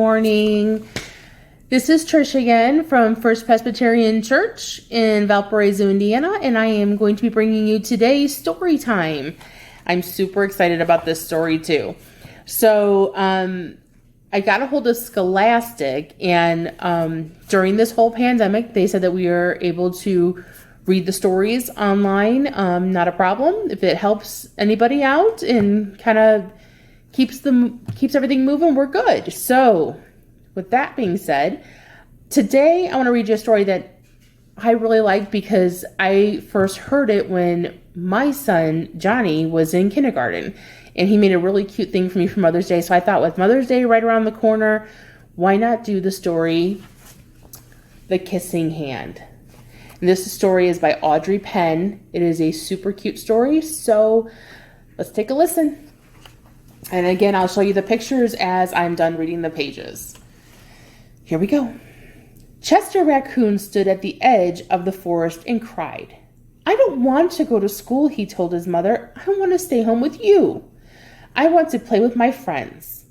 morning. This is Trish again from First Presbyterian Church in Valparaiso, Indiana, and I am going to be bringing you today's story time. I'm super excited about this story too. So I got a hold of Scholastic, and during this whole pandemic, they said that we are able to read the stories online. Not a problem. If it helps anybody out and kind of keeps everything moving, we're good. So with that being said, today I want to read you a story that I really like because I first heard it when my son Johnny was in kindergarten, and he made a really cute thing for me for Mother's Day. So I thought, with Mother's Day right around the corner, why not do the story The Kissing Hand? And this story is by Audrey Penn. It is a super cute story, so let's take a listen. And again, I'll show you the pictures as I'm done reading the pages. Here we go. Chester Raccoon stood at the edge of the forest and cried. "I don't want to go to school," he told his mother. "I want to stay home with you. I want to play with my friends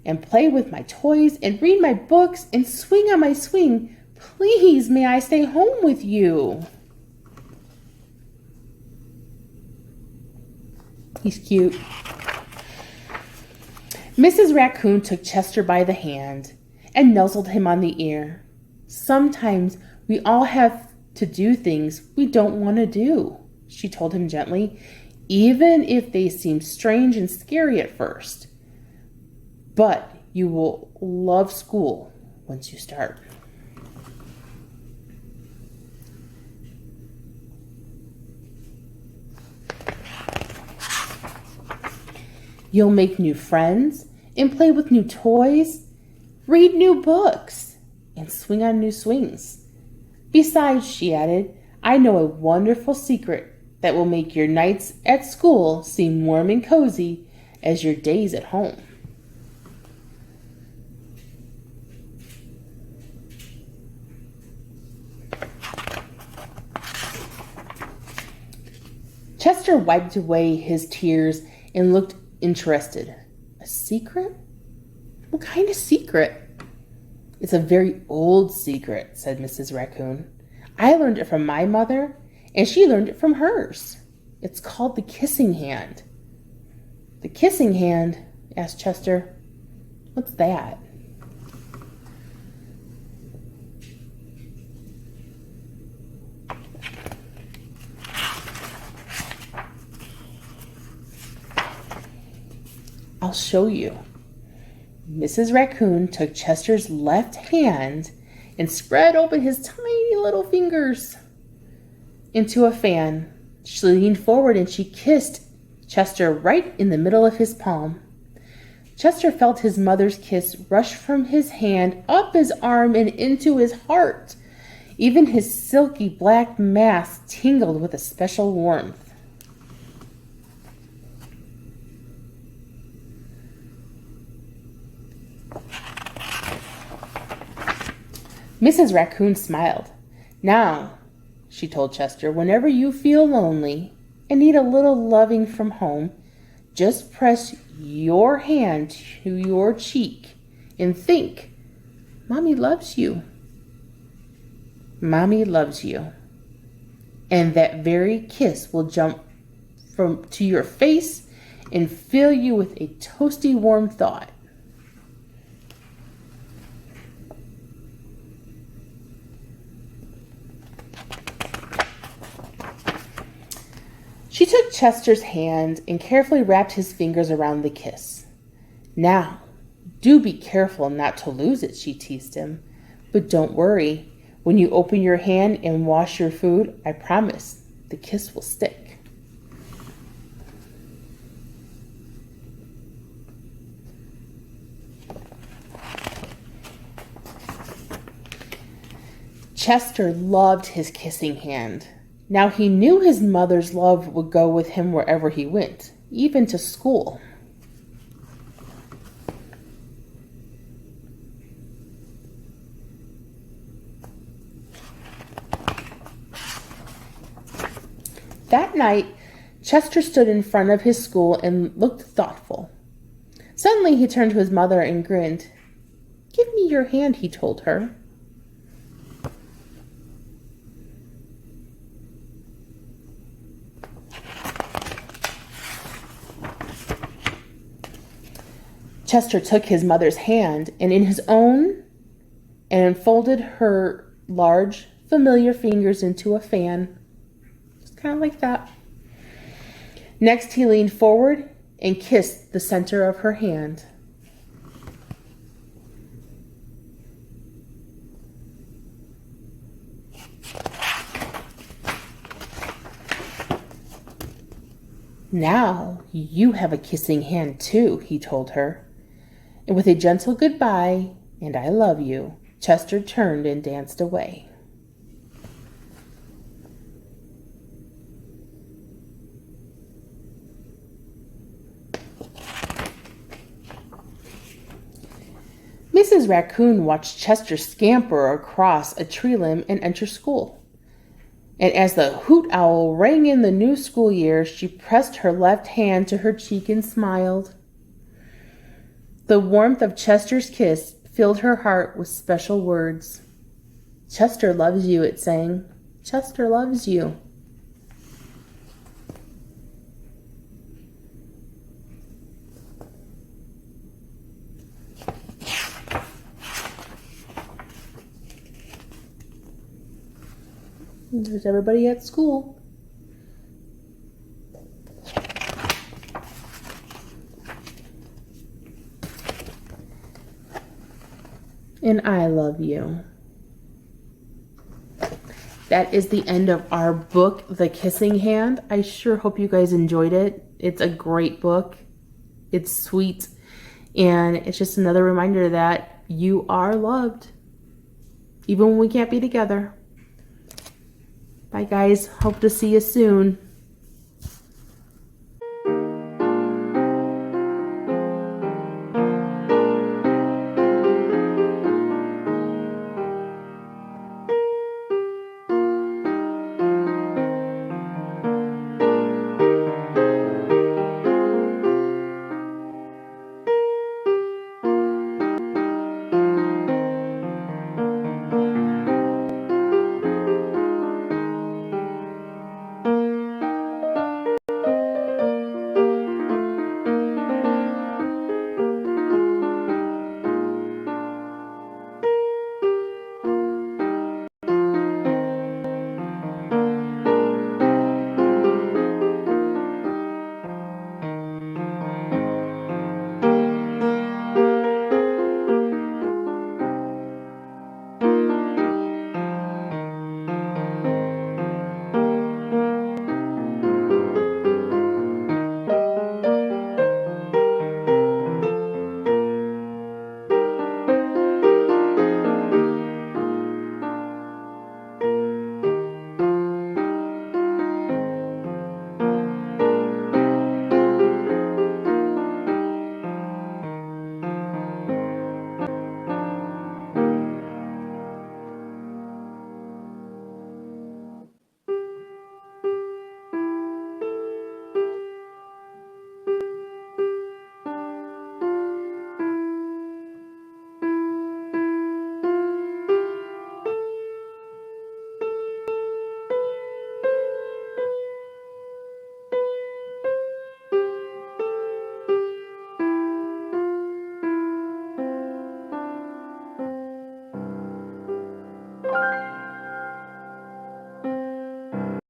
and play with my toys and read my books and swing on my swing. Please, may I stay home with you?" He's cute. Mrs. Raccoon took Chester by the hand and nuzzled him on the ear. "Sometimes we all have to do things we don't want to do," she told him gently, "even if they seem strange and scary at first. But you will love school once you start." You'll make new friends and play with new toys, read new books, and swing on new swings. Besides, she added, I know a wonderful secret that will make your nights at school seem warm and cozy as your days at home. Chester wiped away his tears and looked interested. "A secret? What kind of secret?" "It's a very old secret," said Mrs. Raccoon. "I learned it from my mother, and she learned it from hers. It's called the kissing hand." "The kissing hand?" asked Chester. "What's that?" "I'll show you." Mrs. Raccoon took Chester's left hand and spread open his tiny little fingers into a fan. She leaned forward and she kissed Chester right in the middle of his palm. Chester felt his mother's kiss rush from his hand up his arm and into his heart. Even his silky black mask tingled with a special warmth. Mrs. Raccoon smiled. "Now," she told Chester, "whenever you feel lonely and need a little loving from home, just press your hand to your cheek and think, Mommy loves you. Mommy loves you. And that very kiss will jump to your face and fill you with a toasty warm thought." She took Chester's hand and carefully wrapped his fingers around the kiss. "Now, do be careful not to lose it," she teased him. "But don't worry. When you open your hand and wash your food, I promise the kiss will stick." Chester loved his kissing hand. Now he knew his mother's love would go with him wherever he went, even to school. That night, Chester stood in front of his school and looked thoughtful. Suddenly he turned to his mother and grinned. "Give your hand, he told her. Chester took his mother's hand and in his own and folded her large, familiar fingers into a fan. Just kind of like that. Next, he leaned forward and kissed the center of her hand. Now you have a kissing hand too, he told her. And with a gentle goodbye and I love you, Chester turned and danced away. Mrs. Raccoon watched Chester scamper across a tree limb and enter school. And as the hoot owl rang in the new school year, she pressed her left hand to her cheek and smiled. The warmth of Chester's kiss filled her heart with special words. Chester loves you, it sang. Chester loves you. There's everybody at school. And I love you. That is the end of our book, The Kissing Hand. I sure hope you guys enjoyed it. It's a great book. It's sweet. And it's just another reminder that you are loved, even when we can't be together. Bye, guys. Hope to see you soon.